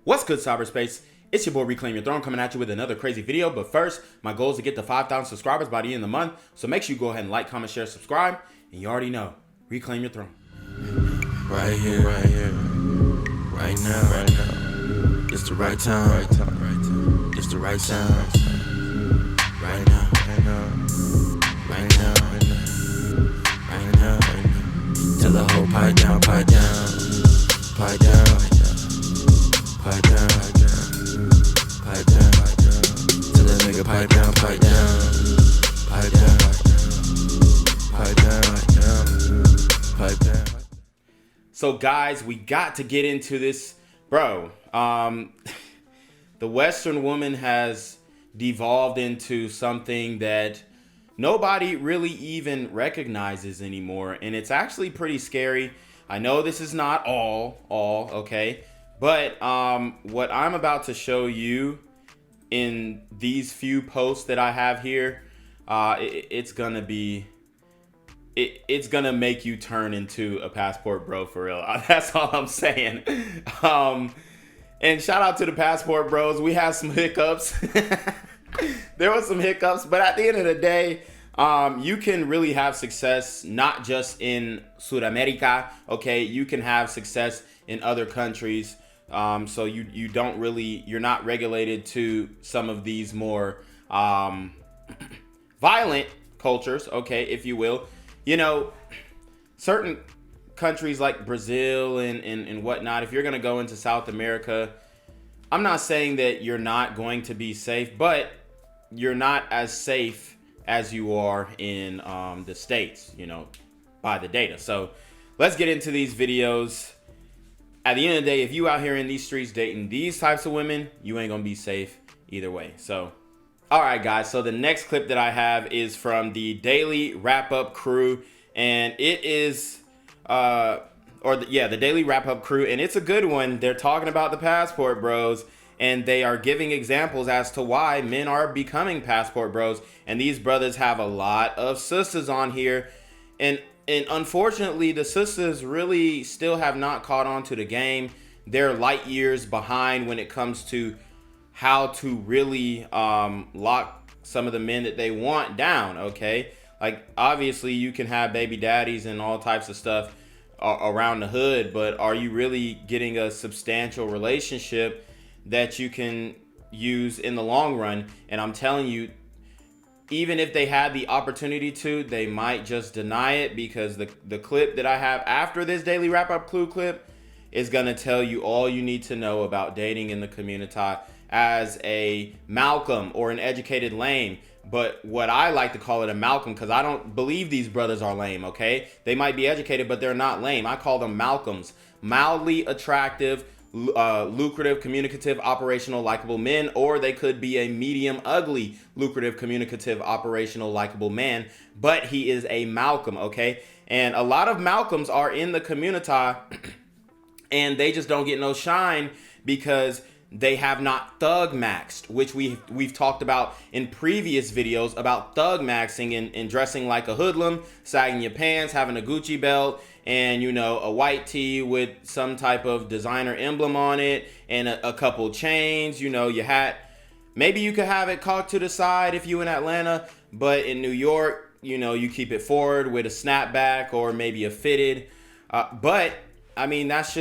What's good, cyberspace? It's your boy Reclaim Your Throne coming at you with another crazy video. But first, my goal is to get to 5,000 subscribers by the end of the month. So make sure you go ahead and like, comment, share, subscribe. And you already know, reclaim your throne. Right here, right now. It's the right time, It's the right sound. Right now. Tell the whole pipe down. Tell that nigga pipe down. So guys, we got to get into this, bro. The Western woman has devolved into something that nobody really even recognizes anymore, and it's actually pretty scary. I know this is not all, okay? But what I'm about to show you in these few posts that I have here, it's gonna make you turn into a passport bro for real. That's all I'm saying. And shout out to the passport bros. We had some hiccups. There was some hiccups, but at the end of the day, you can really have success not just in Sudamerica, okay? You can have success in other countries. So you're not regulated to some of these more violent cultures, okay, if you will. You know, certain countries like Brazil and whatnot, if you're going to go into South America, I'm not saying that you're not going to be safe, but you're not as safe as you are in the States, you know, by the data. So let's get into these videos. At the end of the day, if you out here in these streets dating these types of women, you ain't going to be safe either way. So, all right, guys. So the next clip that I have is from the Daily Wrap-Up crew, and it is, the Daily Wrap-Up crew, and it's a good one. They're talking about the passport bros, and they are giving examples as to why men are becoming passport bros. And these brothers have a lot of sisters on here, and unfortunately, the sisters really still have not caught on to the game. They're light years behind when it comes to how to really lock some of the men that they want down, okay? Like, obviously, you can have baby daddies and all types of stuff around the hood, but are you really getting a substantial relationship that you can use in the long run? And I'm telling you, even if they had the opportunity to, they might just deny it, because the clip that I have after this Daily Wrap-Up clue clip is going to tell you all you need to know about dating in the community as a Malcolm or an educated lame. But what I like to call it a Malcolm, because I don't believe these brothers are lame, okay? They might be educated, but they're not lame. I call them Malcolms. Mildly attractive, lucrative, communicative, operational, likable men, or they could be a medium ugly, lucrative, communicative, operational, likable man, but he is a Malcolm, okay? And a lot of Malcolms are in the community and they just don't get no shine because they have not thug maxed, which we've talked about in previous videos about thug maxing and dressing like a hoodlum, sagging your pants, having a Gucci belt, and, you know, a white tee with some type of designer emblem on it, and a couple chains, you know, your hat. Maybe you could have it cocked to the side if you in Atlanta, but in New York, you know, you keep it forward with a snapback or maybe a fitted. But I mean, that's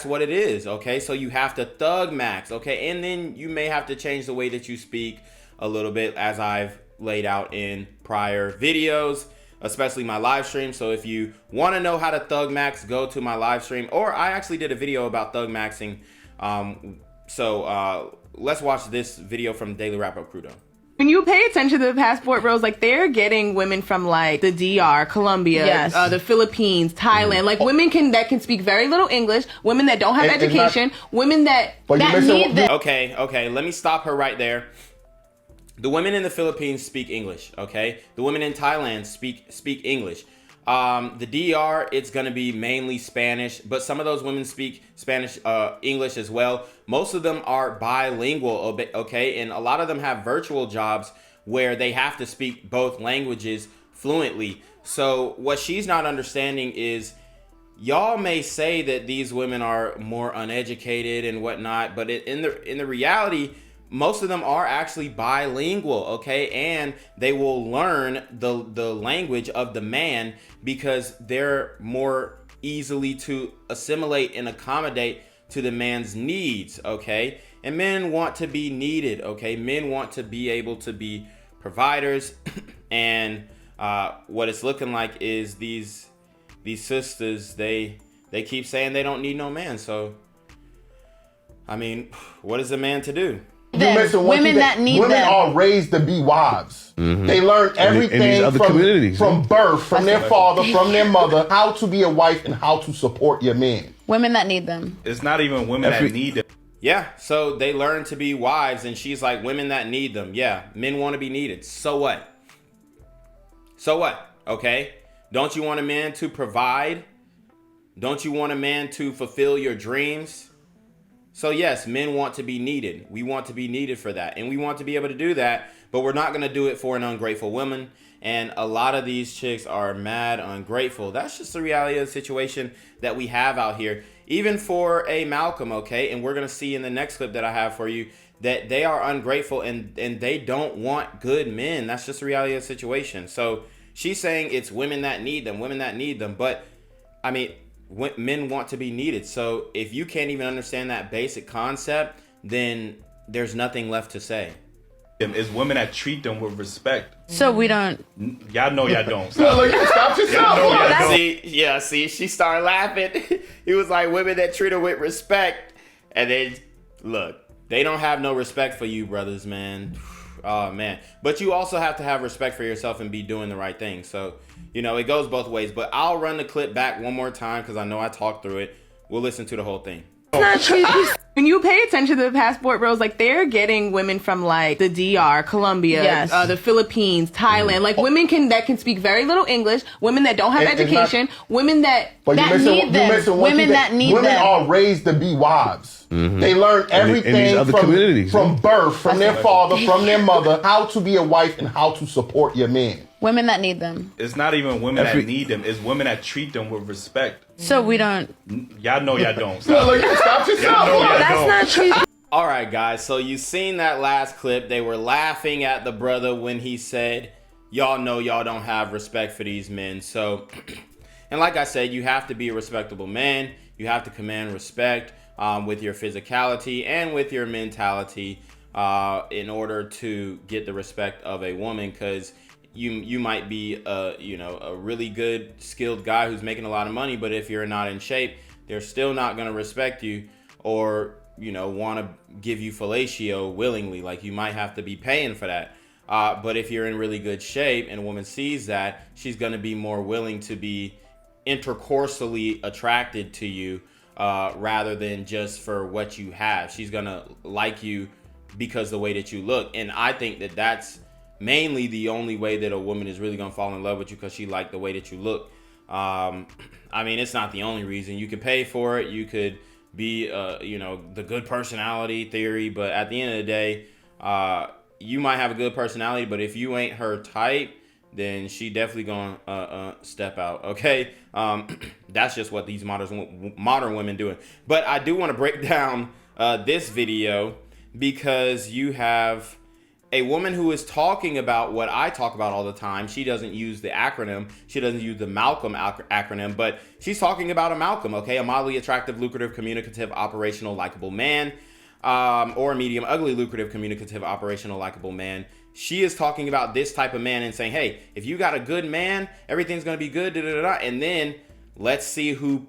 what it is, okay? So you have to thug max, okay? And then you may have to change the way that you speak a little bit, as I've laid out in prior videos, especially my live stream. So if you want to know how to thug max, go to my live stream, or I actually did a video about thug maxing. Let's watch this video from Daily Wrap-Up crew though. When you pay attention to the passport bros, like, they're getting women from, like, the DR, Colombia, Yes. The Philippines, Thailand, like, women that can speak very little English, women that don't have education, women that need the... Okay, let me stop her right there. The women in the Philippines speak English, okay? The women in Thailand speak English. The DR, it's gonna be mainly Spanish, but some of those women speak Spanish, English as well. Most of them are bilingual, okay? And a lot of them have virtual jobs where they have to speak both languages fluently. So what she's not understanding is y'all may say that these women are more uneducated and whatnot, but in the reality, most of them are actually bilingual, okay? And they will learn the language of the man because they're more easily to assimilate and accommodate to the man's needs, okay? And men want to be needed, okay? Men want to be able to be providers. And what it's looking like is these sisters, they keep saying they don't need no man. So, I mean, what is a man to do? Women that need women them. are raised to be wives. They learn everything from birth, from their father, from their mother, how to be a wife and how to support your man. Women that need them. It's not even women that need them. Yeah, so they learn to be wives, and she's like, women that need them. Yeah, men want to be needed. So what? So what? Okay? Don't you want a man to provide? Don't you want a man to fulfill your dreams? So yes, men want to be needed. We want to be needed for that. And we want to be able to do that, but we're not going to do it for an ungrateful woman. And a lot of these chicks are mad ungrateful. That's just the reality of the situation that we have out here. Even for a Malcolm, okay? And we're going to see in the next clip that I have for you that they are ungrateful and they don't want good men. That's just the reality of the situation. So she's saying it's women that need them, women that need them. But, I mean, men want to be needed. So if you can't even understand that basic concept, then there's nothing left to say. It's women that treat them with respect. So we don't. Y'all know y'all don't. Stop yourself. See, she started laughing. He was like, women that treat her with respect. And then, look, they don't have no respect for you, brothers, man. Oh, man. But you also have to have respect for yourself and be doing the right thing. So, you know, it goes both ways. But I'll run the clip back one more time because I know I talked through it. We'll listen to the whole thing. When you pay attention to the passport bros, like they're getting women from like the DR, Colombia, the Philippines, Thailand, like women that can speak very little English, women that don't have education, women that need them, women that need them. Women are raised to be wives. They learn everything from birth, from their father, from their mother, how to be a wife and how to support your man. Women that need them. It's not even women that need them. It's women that treat them with respect. So we don't. Y'all know y'all don't. Stop yourself. That's not true. All right, guys. So you seen that last clip. They were laughing at the brother when he said, y'all know y'all don't have respect for these men. So, and like I said, you have to be a respectable man. You have to command respect with your physicality and with your mentality in order to get the respect of a woman, because you might be a really good skilled guy who's making a lot of money, but if you're not in shape, they're still not going to respect you or want to give you fellatio willingly. Like, you might have to be paying for that. But if you're in really good shape and a woman sees that, she's going to be more willing to be intercourseally attracted to you rather than just for what you have. She's going to like you because the way that you look. And I think that that's mainly the only way that a woman is really gonna fall in love with you, because she liked the way that you look. I mean, it's not the only reason. You could pay for it. You could be, the good personality theory. But at the end of the day, you might have a good personality, but if you ain't her type, then she definitely gonna step out. Okay, that's just what these modern women doing. But I do want to break down this video because you have a woman who is talking about what I talk about all the time. She doesn't use the acronym. She doesn't use the Malcolm acronym, but she's talking about a Malcolm, okay? A mildly attractive, lucrative, communicative, operational, likable man, or a medium, ugly, lucrative, communicative, operational, likable man. She is talking about this type of man and saying, hey, if you got a good man, everything's going to be good, And then let's see who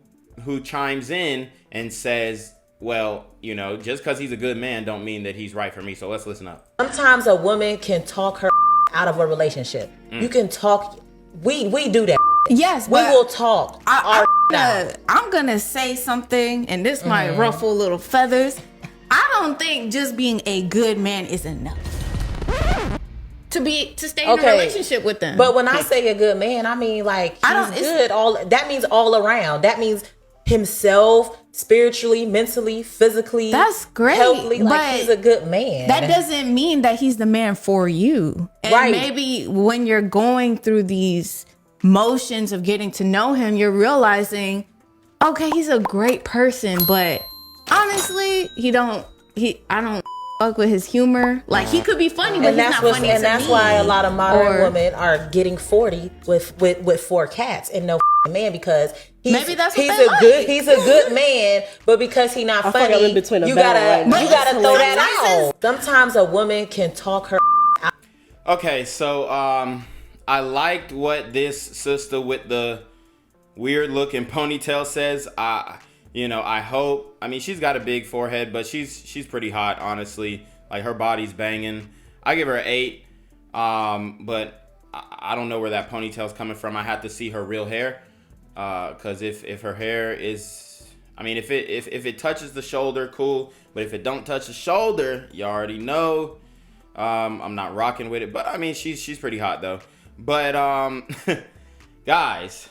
chimes in and says, well, just because he's a good man don't mean that he's right for me. So let's listen up. Sometimes a woman can talk her out of a relationship. You can talk. We do that. Yes, we will talk. I'm gonna say something, and this might ruffle little feathers. I don't think just being a good man is enough to stay in a relationship with them. But when I say a good man, I mean like he's good. That means all around. That means himself, spiritually, mentally, physically. That's great. Healthily, like he's a good man. That doesn't mean that he's the man for you. And right. Maybe when you're going through these motions of getting to know him, you're realizing okay, he's a great person, but honestly, I don't fuck with his humor. Like, he could be funny, but he's not funny. And that's why a lot of modern women are getting 40 with 4 cats and no man, because he's a good man, but because he's not funny, you gotta throw that out. Sometimes a woman can talk her out. Okay, so I liked what this sister with the weird looking ponytail says. I hope. I mean, she's got a big forehead, but she's pretty hot, honestly. Like, her body's banging. I give her an 8. But I don't know where that ponytail's coming from. I have to see her real hair. Cause if her hair is, I mean, if it touches the shoulder, cool. But if it don't touch the shoulder, you already know. I'm not rocking with it. But I mean, she's pretty hot though. But guys,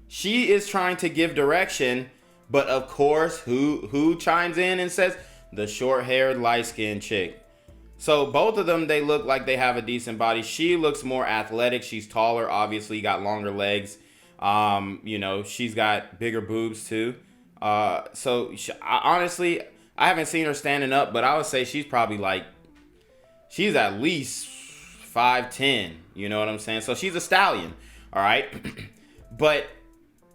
she is trying to give direction. But of course, who chimes in and says? The short-haired, light-skinned chick. So both of them, they look like they have a decent body. She looks more athletic. She's taller, obviously, got longer legs. She's got bigger boobs too. Honestly, I haven't seen her standing up, but I would say she's at least 5'10". You know what I'm saying? So she's a stallion, all right? But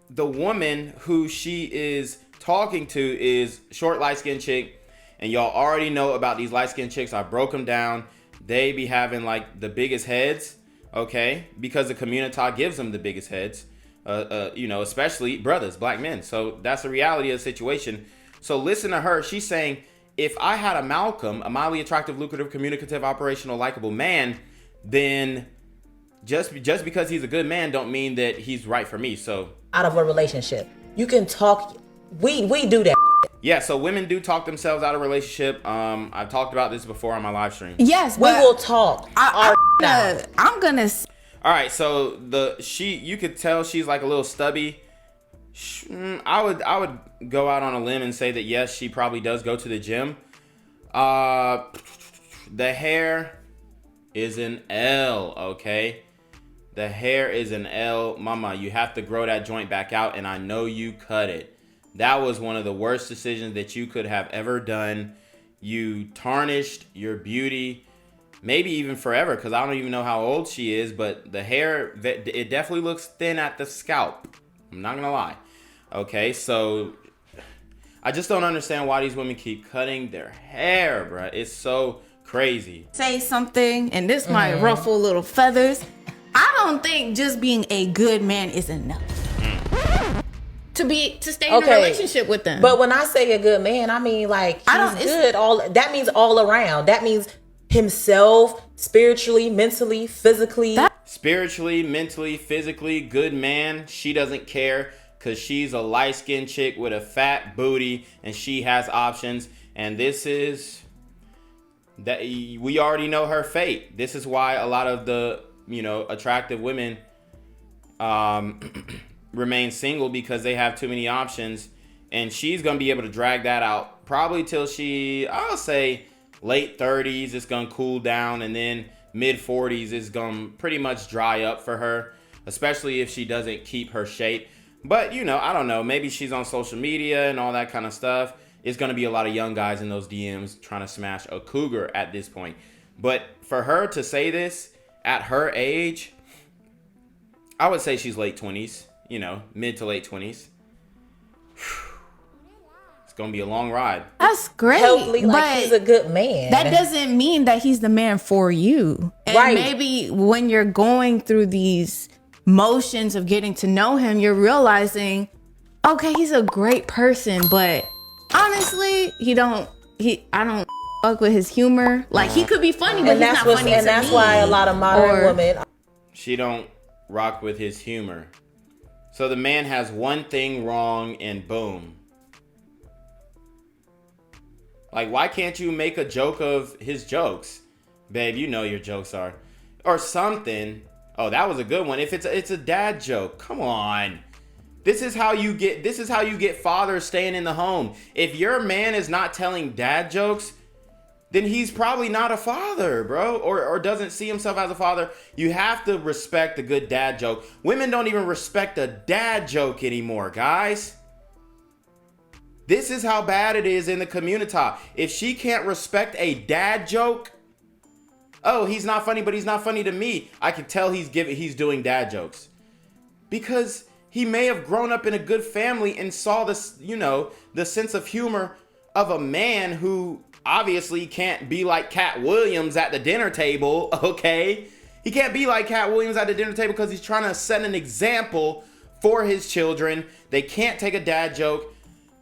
the woman who she is talking to is short, light-skinned chick. And y'all already know about these light-skinned chicks. I broke them down. They be having like the biggest heads, okay? Because the community gives them the biggest heads. Especially brothers, black men. So that's the reality of the situation. So listen to her. She's saying, if I had a Malcolm, a mildly attractive, lucrative, communicative, operational, likable man, then just because he's a good man don't mean that he's right for me. So out of a relationship, you can talk. We do that. Yeah, so women do talk themselves out of a relationship. I've talked about this before on my live stream. Yes, we will talk. I'm gonna. All right, so you could tell she's like a little stubby. I would go out on a limb and say that yes, she probably does go to the gym. The hair is an L, okay? The hair is an L. Mama, you have to grow that joint back out, and I know you cut it. That was one of the worst decisions that you could have ever done. You tarnished your beauty, maybe even forever, because I don't even know how old she is, but the hair, it definitely looks thin at the scalp. I'm not going to lie. Okay, so I just don't understand why these women keep cutting their hair, bruh. It's so crazy. Say something, and this might ruffle little feathers. I don't think just being a good man is enough to stay in a relationship with them. But when I say a good man, I mean like he's good. That means all around. That means himself, spiritually, mentally, physically. Spiritually, mentally, physically, good man. She doesn't care because she's a light-skinned chick with a fat booty and she has options. And this is that we already know her fate. This is why a lot of the attractive women remain single, because they have too many options, and she's gonna be able to drag that out probably till I'll say late 30s. It's gonna cool down, and then mid 40s is gonna pretty much dry up for her, especially if she doesn't keep her shape. But I don't know, maybe she's on social media and all that kind of stuff. It's gonna be a lot of young guys in those DMs trying to smash a cougar at this point. But for her to say this at her age, I would say she's late 20s, mid to late 20s. It's going to be a long ride. That's great. Hopefully, he's a good man. That doesn't mean that he's the man for you. And right. Maybe when you're going through these motions of getting to know him, you're realizing, okay, he's a great person, but honestly, I don't fuck with his humor. Like, he could be funny, but he's not funny. And that's why a lot of modern women, she don't rock with his humor. So the man has one thing wrong and boom. Like, why can't you make a joke of his jokes? Babe, you know your jokes are. Or something. Oh, that was a good one. If it's a dad joke, come on. This is how you get fathers staying in the home. If your man is not telling dad jokes, then he's probably not a father, bro, or doesn't see himself as a father. You have to respect a good dad joke. Women don't even respect a dad joke anymore, guys. This is how bad it is in the community. If she can't respect a dad joke, oh, he's not funny, but he's not funny to me. I can tell he's doing dad jokes. Because he may have grown up in a good family and saw this, the sense of humor of a man who obviously can't be like Cat Williams at the dinner table, okay? He can't be like Cat Williams at the dinner table because he's trying to set an example for his children. They can't take a dad joke,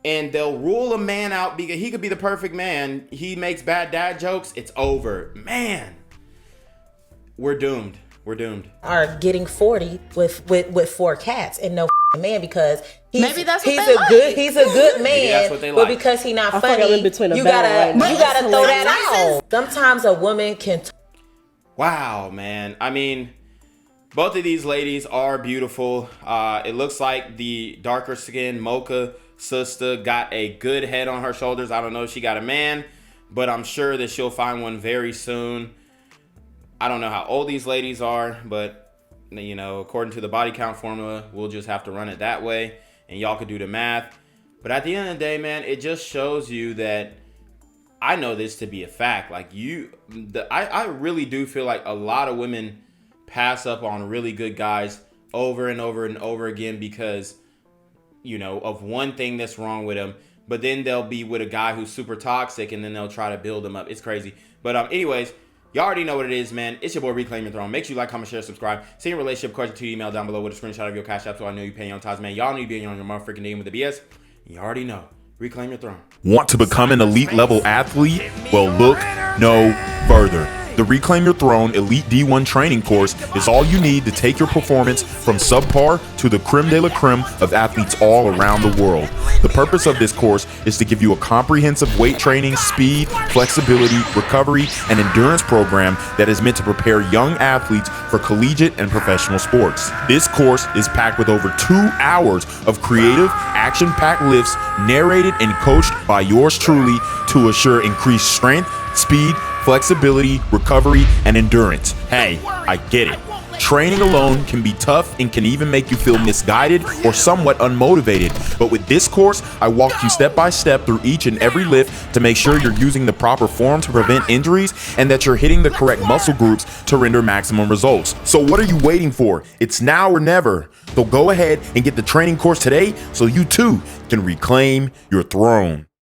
and they'll rule a man out because he could be the perfect man. He makes bad dad jokes, it's over. Man, we're doomed. We're doomed. Are getting 40 with 4 cats and no man because he's a good man, but because he's not funny, you gotta throw that out. Sometimes a woman can. Wow, man. I mean, both of these ladies are beautiful. It looks like the darker skinned Mocha sister got a good head on her shoulders. I don't know if she got a man, but I'm sure that she'll find one very soon. I don't know how old these ladies are, but, according to the body count formula, we'll just have to run it that way, and y'all could do the math. But at the end of the day, man, it just shows you that I know this to be a fact. Like, I really do feel like a lot of women pass up on really good guys over and over and over again because, of one thing that's wrong with them. But then they'll be with a guy who's super toxic, and then they'll try to build him up. It's crazy. But anyways, y'all already know what it is, man. It's your boy, Reclaim Your Throne. Make sure you like, comment, share, subscribe. Send your relationship question to your email down below with a screenshot of your CashApp so I know you're paying on time, man. Y'all need to be on your motherfucking name with the BS. You already know. Reclaim Your Throne. Want to become an elite level athlete? Well, look no further. The Reclaim Your Throne Elite D1 training course is all you need to take your performance from subpar to the creme de la creme of athletes all around the world. The purpose of this course is to give you a comprehensive weight training, speed, flexibility, recovery, and endurance program that is meant to prepare young athletes for collegiate and professional sports. This course is packed with over 2 hours of creative, action-packed lifts narrated and coached by yours truly to assure increased strength, speed, flexibility, recovery, and endurance. Hey, I get it. Training alone can be tough and can even make you feel misguided or somewhat unmotivated. But with this course, I walk you step by step through each and every lift to make sure you're using the proper form to prevent injuries and that you're hitting the correct muscle groups to render maximum results. So what are you waiting for? It's now or never. So go ahead and get the training course today so you too can reclaim your throne.